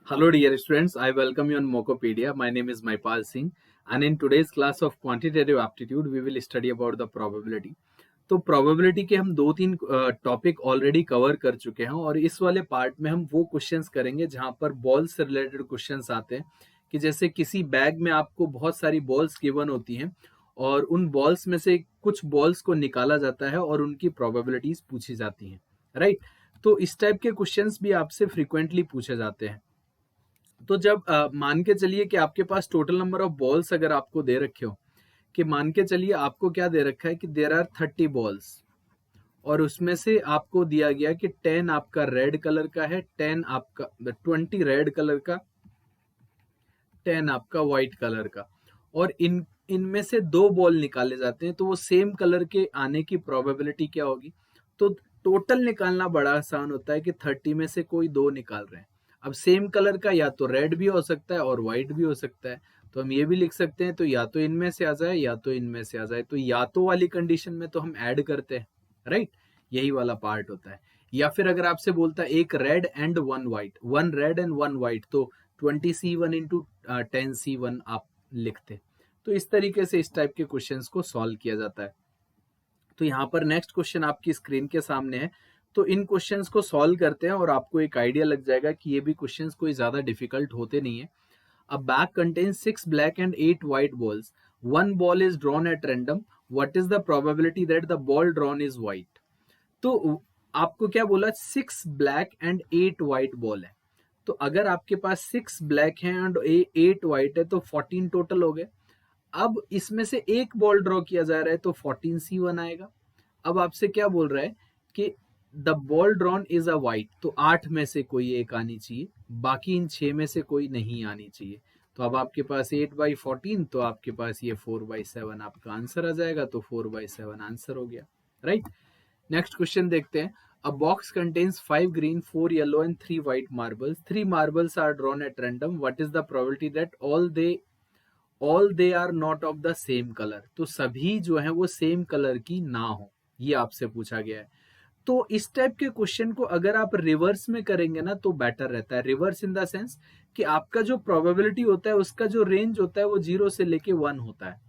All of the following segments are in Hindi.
Hello dear students, I welcome you on Mokopedia. My name is Maipal Singh and in today's class of quantitative aptitude we will study about the probability. तो probability के हम दो तीन टॉपिक ऑलरेडी कवर कर चुके हैं और इस वाले पार्ट में हम वो क्वेश्चंस करेंगे जहां पर बॉल से रिलेटेड क्वेश्चंस आते हैं कि जैसे किसी बैग में आपको बहुत सारी बॉल्स गिवन होती हैं और उन बॉल्स में से कुछ बॉल्स को निकाला जाता है और उनकी प्रोबेबिलिटीज पूछी जाती हैं, राइट। तो इस टाइप के क्वेश्चंस भी आपसे फ्रिक्वेंटली पूछे जाते हैं। तो जब मान के चलिए कि आपके पास टोटल नंबर ऑफ बॉल्स अगर आपको दे रखे हो, कि मान के चलिए आपको क्या दे रखा है कि देर आर 30 बॉल्स और उसमें से आपको दिया गया कि 10 आपका रेड कलर का है, 10 आपका 20 रेड कलर का, 10 आपका व्हाइट कलर का, और इनमें से दो बॉल निकाले जाते हैं तो वो सेम कलर के आने की प्रोबेबिलिटी क्या होगी। तो टोटल निकालना बड़ा आसान होता है कि 30 में से कोई दो निकाल रहे हैं। अब सेम कलर का या तो रेड भी हो सकता है और व्हाइट भी हो सकता है, तो हम ये भी लिख सकते हैं तो या तो इनमें से आ जाए या तो इनमें से आ जाए। तो या तो वाली कंडीशन में तो हम ऐड करते हैं, राइट, यही वाला पार्ट होता है। या फिर अगर आपसे बोलता है एक red and one white, one red and one white, तो 20C1 इंटू 10C1 आप लिखते। तो इस तरीके से इस टाइप के क्वेश्चंस को सॉल्व किया जाता है। तो यहाँ पर नेक्स्ट क्वेश्चन आपकी स्क्रीन के सामने है, तो इन क्वेश्चंस को सॉल्व करते हैं और आपको एक आइडिया लग जाएगा कि ये भी क्वेश्चंस कोई ज्यादा डिफिकल्ट होते नहीं है। अ bag contains 6 black and 8 white balls. One ball is drawn at random. What is the probability that the ball drawn is white? तो आपको क्या बोला, 6 ब्लैक एंड 8 व्हाइट बॉल है। तो अगर आपके पास 6 ब्लैक है एंड 8 व्हाइट है तो 14 टोटल हो गए। अब इसमें से एक बॉल ड्रॉ किया जा रहा है तो 14C1 आएगा। अब आपसे क्या बोल रहा है कि the ball drawn is a white, तो 8 में से कोई एक आनी चाहिए, बाकी इन 6 में से कोई नहीं आनी चाहिए। तो अब आपके पास 8/14, तो आपके पास ये 4/7 आपका आंसर आ जाएगा। तो 4/7 आंसर हो गया, राइट। नेक्स्ट क्वेश्चन देखते हैं। A box contains 5 green 4 yellow and 3 white marbles. 3 marbles are drawn at random. What is the probability that all they are not of the same colour? तो सभी जो है वो सेम कलर की ना हो, ये आपसे पूछा गया है। तो इस टाइप के क्वेश्चन को अगर आप रिवर्स में करेंगे ना तो बेटर रहता है। रिवर्स इन द सेंस कि आपका जो प्रोबेबिलिटी होता है उसका जो रेंज होता है वो 0 से लेके 1 होता है।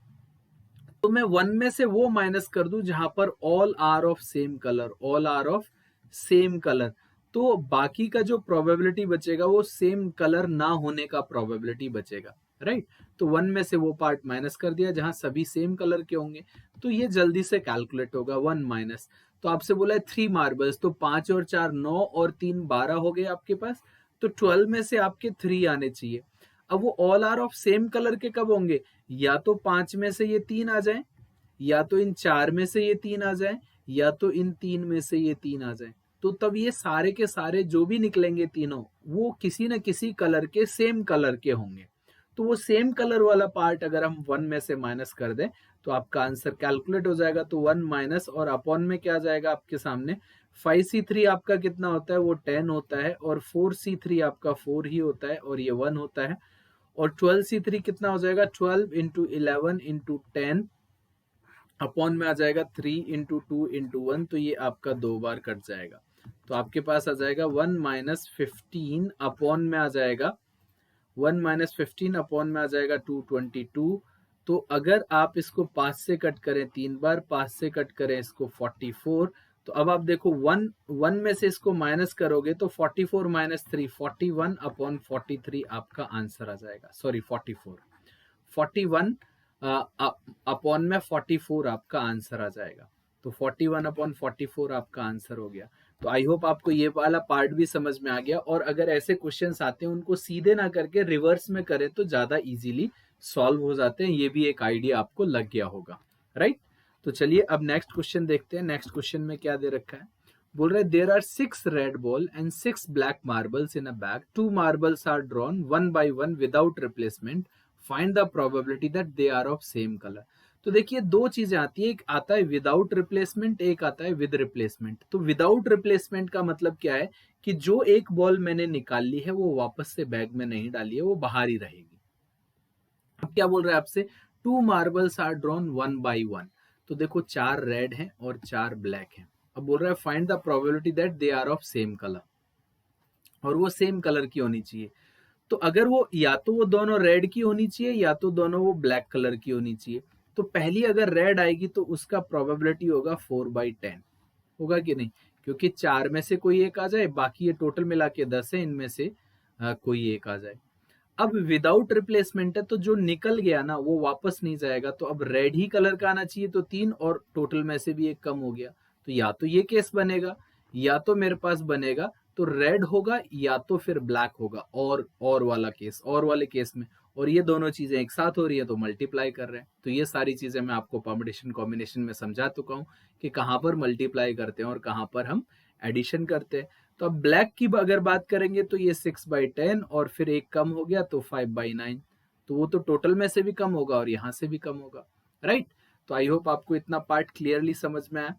तो मैं 1 में से वो माइनस कर दूं जहां पर all are of same colour, all are of same colour, तो बाकी का जो प्रोबेबिलिटी बचेगा वो सेम कलर ना होने का प्रोबेबिलिटी बचेगा, राइट। तो 1 में से वो पार्ट माइनस कर दिया जहां सभी सेम कलर के होंगे, तो ये जल्दी से कैलकुलेट होगा। 1 माइनस, तो आपसे बोला है 3 मार्बल्स, तो 5 और 4 9 और 3 12 हो गए आपके पास। तो 12 में से आपके 3 आने चाहिए। अब वो all are of same colour के कब होंगे? या तो 5 में से ये 3 आ जाए, या तो इन 4 में से ये 3 आ जाए, या तो इन 3 में से ये 3 आ जाए। तो तब ये सारे के सारे जो भी निकलेंगे तीनों, वो किसी न किसी कलर के, सेम कलर के होंगे। तो वो सेम कलर वाला पार्ट अगर हम 1 में से माइनस कर दें तो आपका आंसर कैलकुलेट हो जाएगा। तो 1 माइनस और अपॉन में क्या जाएगा आपके सामने, 5C3 आपका कितना होता है, वो 10 होता है, और 4C3 आपका 4 ही होता है और ये 1 होता है। और 12C3 कितना हो जाएगा, 12 इंटू 11 इंटू 10 अपॉन में आ जाएगा 3 इंटू 2 इंटू 1, तो ये आपका दो बार कट जाएगा। तो आपके पास आ जाएगा 1 माइनस 15 अपॉन में आ जाएगा 1 माइनस 15 अपॉन में आ जाएगा 222। तो अगर आप इसको 5 से कट करें 3 बार, 5 से कट करें इसको 44, तो अब आप देखो 1 1 में से इसको माइनस करोगे तो 44 माइनस 3 41 अपॉन 43 आपका आंसर आ जाएगा। सॉरी 44, 41 अपॉन में 44 आपका आंसर आ जाएगा। तो 41 अपॉन 44 आपका आंसर हो गया। तो आई होप आपको ये वाला पार्ट भी समझ में आ गया, और अगर ऐसे क्वेश्चंस आते हैं उनको सीधे ना करके रिवर्स में करें तो ज्यादा इजीली सॉल्व हो जाते हैं। ये भी एक आइडिया आपको लग गया होगा, राइट। तो चलिए अब नेक्स्ट क्वेश्चन देखते हैं। नेक्स्ट क्वेश्चन में क्या दे रखा है, बोल रहे there are 6 red ball and 6 black marbles in a bag. 2 marbles are drawn 1 by 1 without replacement. Find the probability that they are of same colour. तो देखिए दो चीजें आती है, एक आता है विदाउट रिप्लेसमेंट, एक आता है विद रिप्लेसमेंट। तो विदाउट रिप्लेसमेंट का मतलब क्या है कि जो एक बॉल मैंने निकाल ली है वो वापस से बैग में नहीं डाली है, वो बाहर ही रहेगी। अब क्या बोल रहा है आपसे, 2 मार्बल्स आर ड्रॉन 1 by 1। तो देखो 4 रेड हैं और 4 ब्लैक हैं। अब बोल रहा है find the probability that they are of same colour, और वो सेम कलर की होनी चाहिए। तो अगर वो या तो वो दोनों रेड की होनी चाहिए या तो दोनों वो ब्लैक कलर की होनी चाहिए। तो पहली अगर रेड आएगी तो उसका प्रोबेबिलिटी होगा 4/10, होगा कि नहीं, क्योंकि 4 में से कोई एक आ जाए, बाकी ये टोटल मिला के 10 है, इनमें से कोई एक आ जाए। अब विदाउट रिप्लेसमेंट है तो जो निकल गया ना वो वापस नहीं जाएगा, तो अब रेड ही कलर का आना चाहिए, तो 3 और टोटल में से भी एक कम हो गया। तो या तो ये केस बनेगा या तो मेरे पास बनेगा तो रेड होगा या तो फिर ब्लैक होगा, और वाला केस, और वाले केस में, और ये दोनों चीजें एक साथ हो रही है तो मल्टीप्लाई कर रहे हैं। तो ये सारी चीजें मैं आपको परमुटेशन कॉम्बिनेशन में समझा चुका हूँ कि कहाँ पर मल्टीप्लाई करते हैं और कहाँ पर हम एडिशन करते हैं। तो अब ब्लैक की अगर बात करेंगे तो ये 6/10 और फिर एक कम हो गया तो 5/9, तो वो तो टोटल में से भी कम होगा और यहाँ से भी कम होगा, राइट। तो आई होप आपको इतना पार्ट क्लियरली समझ में आया।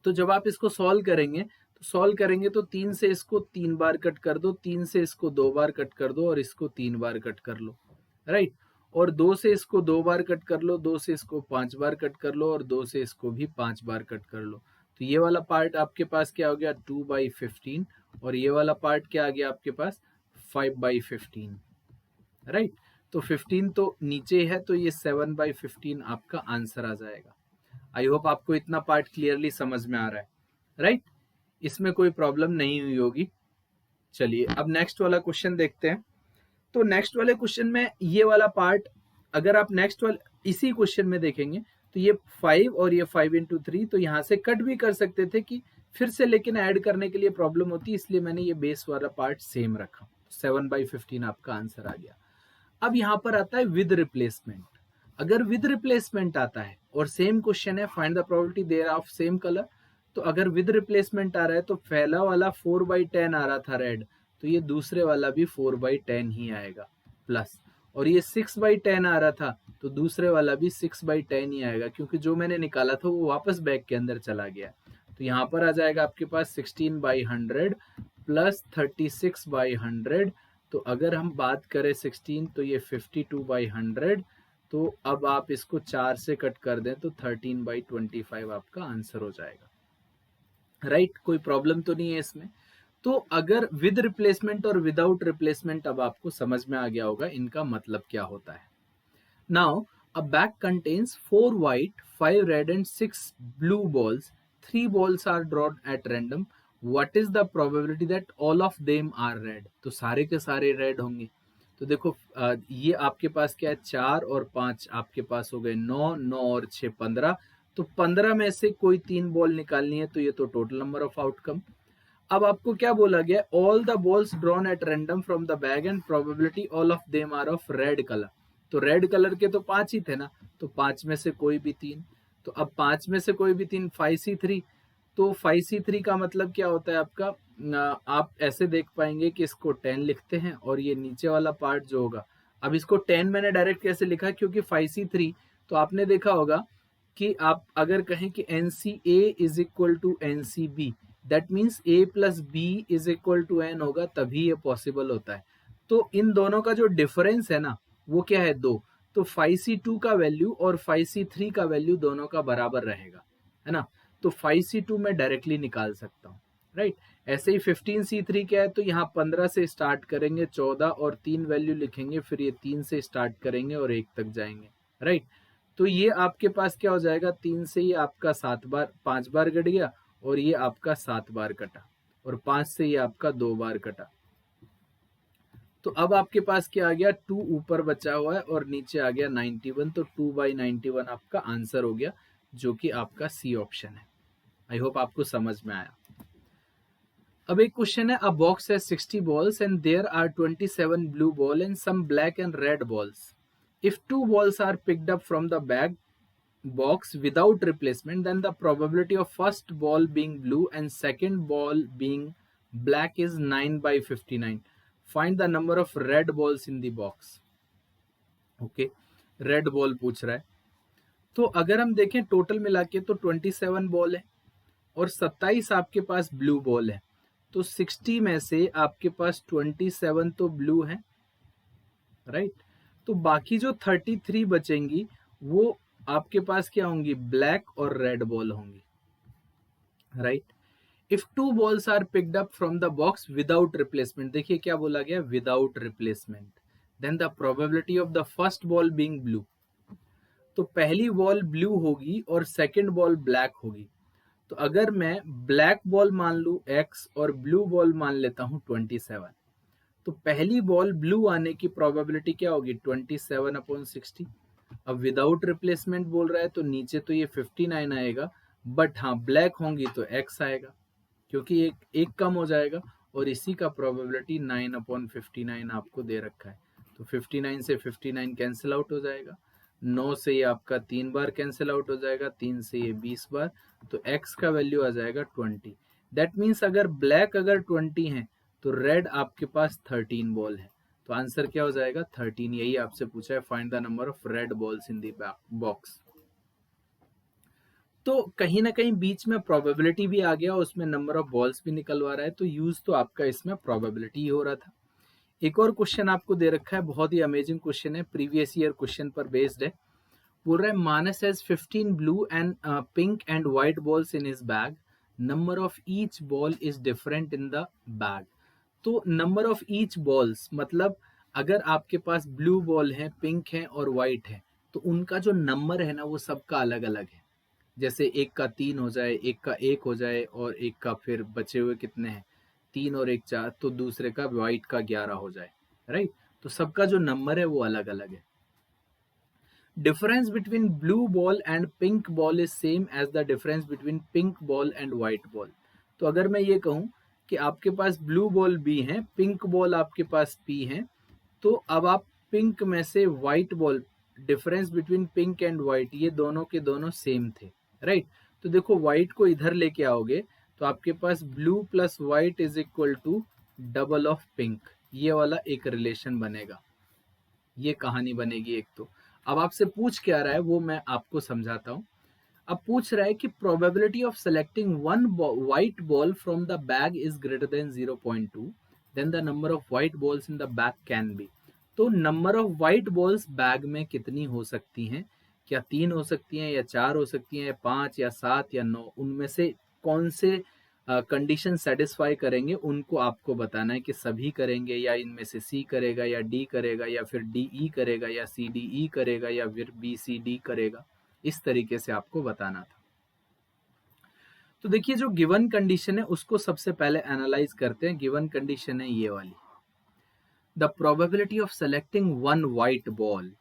तो जब आप इसको सॉल्व करेंगे तो 3 से इसको 3 बार कट कर दो, 3 से इसको 2 बार कट कर दो और इसको 3 बार कट कर लो, राइट। और 2 से इसको 2 बार कट कर लो, 2 से इसको 5 बार कट कर लो और 2 से इसको भी 5 बार कट कर लो। तो ये वाला पार्ट आपके पास क्या हो गया 2/15 और ये वाला पार्ट क्या आ गया आपके पास 5/15, राइट। तो 15 तो नीचे है तो ये 7/15 आपका आंसर आ जाएगा। आई होप आपको इतना पार्ट क्लियरली समझ में आ रहा है, राइट। इसमें कोई प्रॉब्लम नहीं हुई होगी। चलिए अब नेक्स्ट वाला क्वेश्चन देखते हैं। तो नेक्स्ट वाले क्वेश्चन में ये वाला पार्ट, अगर आप नेक्स्ट वाले इसी क्वेश्चन में देखेंगे तो ये 5 और ये 5/3, तो यहाँ से कट भी कर सकते थे कि फिर से, लेकिन ऐड करने के लिए प्रॉब्लम होती है, इसलिए मैंने ये बेस वाला पार्ट सेम रखा। 7/15 आपका आंसर आ गया। अब यहाँ पर आता है विद रिप्लेसमेंट। अगर विद रिप्लेसमेंट आता है और सेम क्वेश्चन है find the probability there of same colour, तो अगर विद रिप्लेसमेंट आ रहा है तो पहला वाला 4/10 आ रहा था रेड, तो ये दूसरे वाला भी 4/10 ही आएगा प्लस, और ये 6/10 आ रहा था तो दूसरे वाला भी 6/10 ही आएगा, क्योंकि जो मैंने निकाला था वो वापस बैग के अंदर चला गया। तो यहाँ पर आ जाएगा आपके पास 16/100 प्लस 36/100। तो अगर हम बात करें 16 तो ये 52/100। तो अब आप इसको 4 से कट कर दें तो 13/25 आपका आंसर हो जाएगा, राइट। कोई प्रॉब्लम तो नहीं है इसमें। तो अगर विद रिप्लेसमेंट और विदाउट रिप्लेसमेंट अब आपको समझ में आ गया होगा इनका मतलब क्या होता है। Now a bag contains 4 white, 5 red and 6 blue balls. 3 balls are drawn at random. What is the probability that all of them are red? तो सारे के सारे रेड होंगे। तो देखो ये आपके पास क्या है 4 और 5 आपके पास हो गए 9, 9 और 6 15। तो 15 में से कोई 3 बॉल निकालनी है, तो ये तो टोटल नंबर ऑफ आउटकम। अब आपको क्या बोला गया, all the balls drawn at random from the bag and probability all of them are of red colour. तो रेड कलर के तो 5 ही थे ना, तो 5 में से कोई भी 3। तो अब 5 में से कोई भी 3 5C3। तो 5C3 का मतलब क्या होता है आपका, आप ऐसे देख पाएंगे कि इसको 10 लिखते हैं और ये नीचे वाला पार्ट जो होगा, अब इसको 10 मैंने डायरेक्ट कैसे लिखा, क्योंकि 5C3, तो आपने देखा होगा कि आप अगर कहें कि NCA is equal to NCB, that means A plus B is equal to N होगा, तभी ये पॉसिबल होता है। तो इन दोनों का जो डिफरेंस है ना वो क्या है 2। तो 5C2 का वैल्यू और 5C3 का वैल्यू दोनों का बराबर रहेगा, है ना। तो 5C2 मैं डायरेक्टली निकाल सकता हूँ, राइट। ऐसे ही 15C3 क्या है, तो यहाँ 15 से स्टार्ट करेंगे 14 और 3 वैल्यू लिखेंगे, फिर ये 3 से स्टार्ट करेंगे और 1 तक जाएंगे, राइट। तो ये आपके पास क्या हो जाएगा, 3 से ये आपका 5 बार कट गया और ये आपका 7 बार कटा, और 5 से ये आपका 2 बार कटा। तो अब आपके पास क्या आ गया 2 ऊपर बचा हुआ है और नीचे आ गया 91, तो 2/91 आपका आंसर हो गया, जो कि आपका सी ऑप्शन है। आई होप आपको समझ में आया। अब एक क्वेश्चन है, अ बॉक्स है 60 balls and there are 27 blue ball and some black and red balls. If 2 balls are picked up from the bag box without replacement, then the probability of first ball being blue and second ball being black is 9/59. Find the number of red balls in the box. Okay, red ball पूछ रहा है। तो अगर हम देखें टोटल मिला के तो 27 बॉल है और 27 आपके पास ब्लू बॉल है, तो 60 में से आपके पास 27 तो ब्लू है, राइट। तो बाकी जो 33 बचेंगी वो आपके पास क्या होंगी, ब्लैक और रेड बॉल होंगी, right. If two balls are picked up from the box without replacement, देखिए क्या बोला गया, without replacement, then the probability of the first ball being blue, तो पहली बॉल ब्लू होगी और सेकंड बॉल ब्लैक होगी। तो अगर मैं ब्लैक बॉल मान लूं x और ब्लू बॉल मान लेता हूं 27, तो पहली बॉल ब्लू आने की प्रोबेबिलिटी क्या होगी, 27/60। अब विदाउट रिप्लेसमेंट बोल रहा है तो नीचे तो ये 59 आएगा, बट हाँ ब्लैक होंगी तो x आएगा, क्योंकि एक एक कम हो जाएगा, और इसी का प्रोबेबिलिटी 9/59 आपको दे रखा है। तो 59 से 59 कैंसिल आउट हो जाएगा, 9 से ये आपका 3 बार कैंसिल आउट हो जाएगा, 3 से ये 20 बार, तो x का वैल्यू आ जाएगा 20। दैट मीन्स अगर ब्लैक अगर 20 है तो रेड आपके पास 13 बॉल है, तो आंसर क्या हो जाएगा 13। यही आपसे पूछा है, find the number of red balls in the box. तो कहीं ना कहीं बीच में प्रोबेबिलिटी भी आ गया, उसमें नंबर ऑफ बॉल्स भी निकलवा रहा है, तो यूज तो आपका इसमें प्रोबेबिलिटी ही हो रहा था। एक और क्वेश्चन आपको दे रखा है, बहुत ही अमेजिंग क्वेश्चन है, प्रीवियस ईयर क्वेश्चन पर बेस्ड है। बोल रहा है Manas has 15 blue and pink and white balls in his bag, number of each ball is different in the bag. तो नंबर ऑफ ईच बॉल्स मतलब अगर आपके पास ब्लू बॉल है, पिंक है और व्हाइट है, तो उनका जो नंबर है ना वो सबका अलग अलग है। जैसे एक का 3 हो जाए, एक का 1 हो जाए, और एक का फिर बचे हुए कितने हैं 3 और 1 4, तो दूसरे का व्हाइट का 11 हो जाए, राइट। तो सबका जो नंबर है वो अलग अलग है। Difference between blue ball and pink ball is same as the difference between pink ball and white ball. तो अगर मैं ये कहूं कि आपके पास ब्लू बॉल बी है, पिंक बॉल आपके पास पी है, तो अब आप पिंक में से white ball, difference between pink and white, ये दोनों के दोनों सेम थे, राइट। तो देखो व्हाइट को इधर लेके आओगे तो आपके पास blue plus white is equal to double of pink, ये वाला एक रिलेशन बनेगा, ये कहानी बनेगी एक। तो अब आपसे पूछ क्या रहा है वो मैं आपको समझाता हूँ। अब पूछ रहा है कि probability of selecting one white ball from the bag is greater than 0.2, then the number of white balls in the bag can be. तो number of white balls bag में कितनी हो सकती हैं, क्या 3 हो सकती हैं या 4 हो सकती हैं या 5 या 7 या 9, उनमें से कौन से कंडीशन सेटिस्फाई करेंगे, उनको आपको बताना है कि सभी करेंगे या इनमें से सी करेगा या डी करेगा या फिर डी ई करेगा या सी डी ई करेगा या फिर बी सी डी करेगा, इस तरीके से आपको बताना था। तो देखिए जो गिवन कंडीशन है उसको सबसे पहले एनालाइज करते हैं। गिवन कंडीशन है ये वाली, the probability of selecting one white ball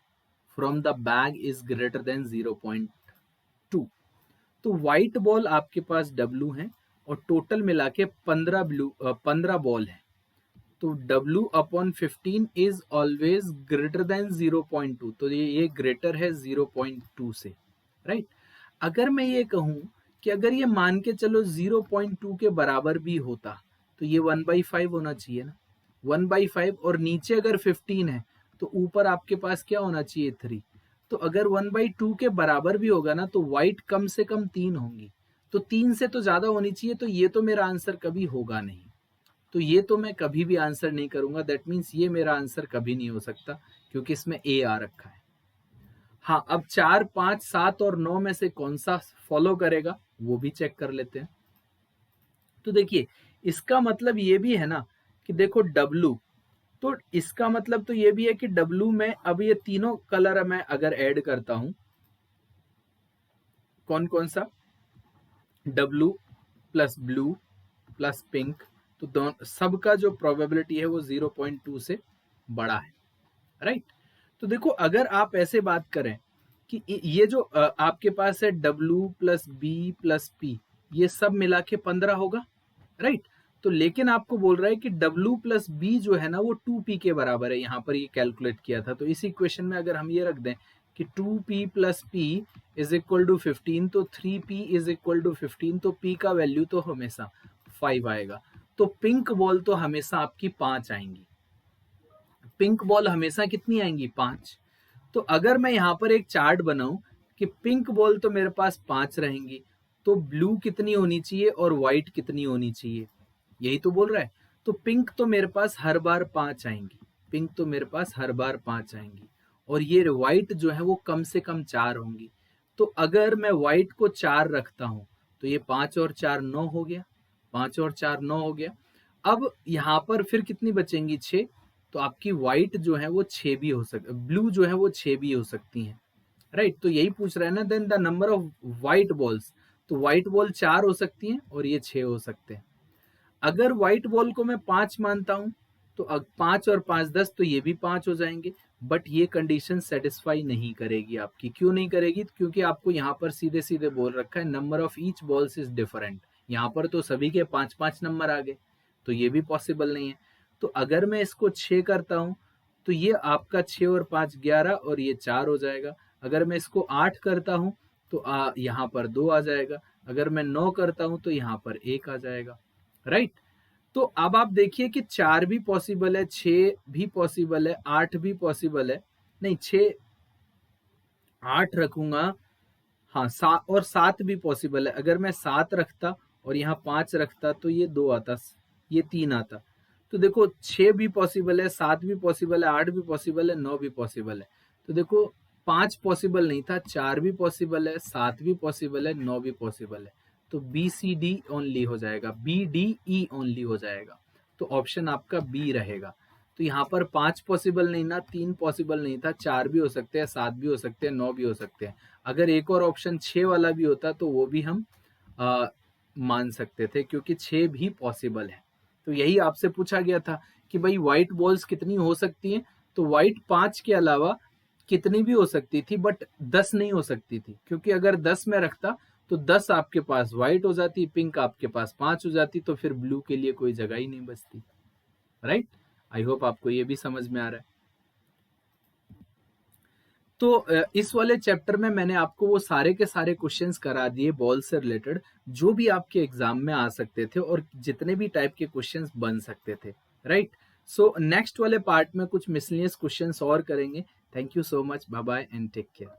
from the bag is greater than 0.2। तो व्हाइट बॉल आपके पास W है और टोटल मिला के 15 बॉल है, तो W upon 15 is always greater than 0.2, तो ये ग्रेटर है 0.2 से, राइट। अगर मैं ये कहूं कि अगर ये मान के चलो 0.2 के बराबर भी होता तो ये 1/5 होना चाहिए ना, 1/5, और नीचे अगर 15 है तो ऊपर आपके पास क्या होना चाहिए 3। तो अगर 1/2 के बराबर भी होगा ना तो व्हाइट कम से कम 3 होंगी, तो 3 से तो ज्यादा होनी चाहिए, तो ये तो मेरा आंसर कभी होगा नहीं, तो ये तो मैं कभी भी आंसर नहीं करूंगा। दैट मीन्स ये मेरा आंसर कभी नहीं हो सकता क्योंकि इसमें ए आ रखा है। हाँ, अब 4 5 7 और 9 में से कौन सा फॉलो करेगा वो भी चेक कर लेते हैं। तो देखिए इसका मतलब ये भी है ना कि देखो W, तो इसका मतलब तो ये भी है कि W में अब ये तीनों कलर मैं अगर ऐड करता हूं, कौन कौन सा, W plus blue plus pink, तो दोनों सबका जो प्रोबेबिलिटी है वो 0.2 से बड़ा है, राइट। तो देखो अगर आप ऐसे बात करें कि ये जो आपके पास है W plus B plus P, ये सब मिला के 15 होगा, राइट। तो लेकिन आपको बोल रहा है कि W प्लस बी जो है ना वो 2p के बराबर है, यहाँ पर ये कैलकुलेट किया था। तो इस इक्वेशन में अगर हम ये रख दें कि 2p plus p is equal to 15, तो 3p इज इक्वल टू 15, तो p का वैल्यू तो हमेशा 5 आएगा। तो पिंक बॉल तो हमेशा आपकी 5 आएंगी, पिंक बॉल हमेशा कितनी आएंगी 5। तो अगर मैं यहाँ पर एक चार्ट बनाऊं कि पिंक बॉल तो मेरे पास 5 रहेंगी, तो ब्लू कितनी होनी चाहिए और व्हाइट कितनी होनी चाहिए, यही तो बोल रहा है। तो पिंक तो मेरे पास हर बार 5 आएंगी, पिंक तो मेरे पास हर बार 5 आएंगी, और ये व्हाइट जो है वो कम से कम 4 होंगी। तो अगर मैं व्हाइट को 4 रखता हूं तो ये 5 और 4 9 हो गया, 5 और 4 9 हो गया। अब यहाँ पर फिर कितनी बचेंगी 6, तो आपकी व्हाइट जो है वो 6 भी हो सकती, ब्लू जो है वो 6 भी हो सकती हैं, राइट। तो यही पूछ रहा है ना, then the number of white balls, तो व्हाइट बॉल 4 हो सकती हैं और ये 6 हो सकते हैं। अगर व्हाइट बॉल को मैं 5 मानता हूं, तो 5 और 5 10, तो ये भी 5 हो जाएंगे। बट ये कंडीशन सेटिस्फाई नहीं करेगी आपकी। क्यों नहीं करेगी? क्योंकि आपको यहाँ पर सीधे सीधे बोल रखा है number of each balls is different. यहाँ पर तो सभी के 5-5 नंबर आ गए, तो ये भी पॉसिबल नहीं है। तो अगर मैं इसको 6 करता हूं, तो ये आपका 6 और 5 11 और ये 4 हो जाएगा। अगर मैं इसको 8 करता हूं, तो यहाँ पर 2 आ जाएगा। अगर मैं 9 करता हूं, तो यहाँ पर 1 आ जाएगा, राइट। तो अब आप देखिए कि 4 भी पॉसिबल है, 6 भी पॉसिबल है, 8 भी पॉसिबल है। नहीं, 6 8 रखूंगा, हाँ 7 और 7 भी पॉसिबल है। अगर मैं 7 रखता और यहाँ 5 रखता, तो ये 2 आता, ये 3 आता। तो देखो 6 भी पॉसिबल है, 7 भी पॉसिबल है, 8 भी पॉसिबल है, 9 भी पॉसिबल है। तो देखो 5 पॉसिबल नहीं था, 4 भी पॉसिबल है, 7 भी पॉसिबल है, 9 भी पॉसिबल है। तो बी सी डी ओनली हो जाएगा, बी डी ई ओनली हो जाएगा। तो ऑप्शन आपका बी रहेगा। तो यहाँ पर 5 पॉसिबल नहीं ना, 3 पॉसिबल नहीं था, 4 भी हो सकते हैं, 7 भी हो सकते हैं, 9 भी हो सकते हैं। अगर एक और ऑप्शन 6 वाला भी होता, तो वो भी हम आ, मान सकते थे, क्योंकि 6 भी पॉसिबल है। तो यही आपसे पूछा गया था कि भाई व्हाइट बॉल्स कितनी हो सकती हैं। तो व्हाइट 5 के अलावा कितनी भी हो सकती थी, बट 10 नहीं हो सकती थी, क्योंकि अगर 10 में रखता, तो 10 आपके पास व्हाइट हो जाती, पिंक आपके पास 5 हो जाती, तो फिर ब्लू के लिए कोई जगह ही नहीं बचती, राइट। आई होप आपको ये भी समझ में आ रहा है। तो इस वाले चैप्टर में मैंने आपको वो सारे के सारे क्वेश्चंस करा दिए बॉल से रिलेटेड, जो भी आपके एग्जाम में आ सकते थे और जितने भी टाइप के क्वेश्चंस बन सकते थे, राइट। सो नेक्स्ट वाले पार्ट में कुछ मिसलिनियस क्वेश्चंस और करेंगे। Thank you so much, bye bye and take care.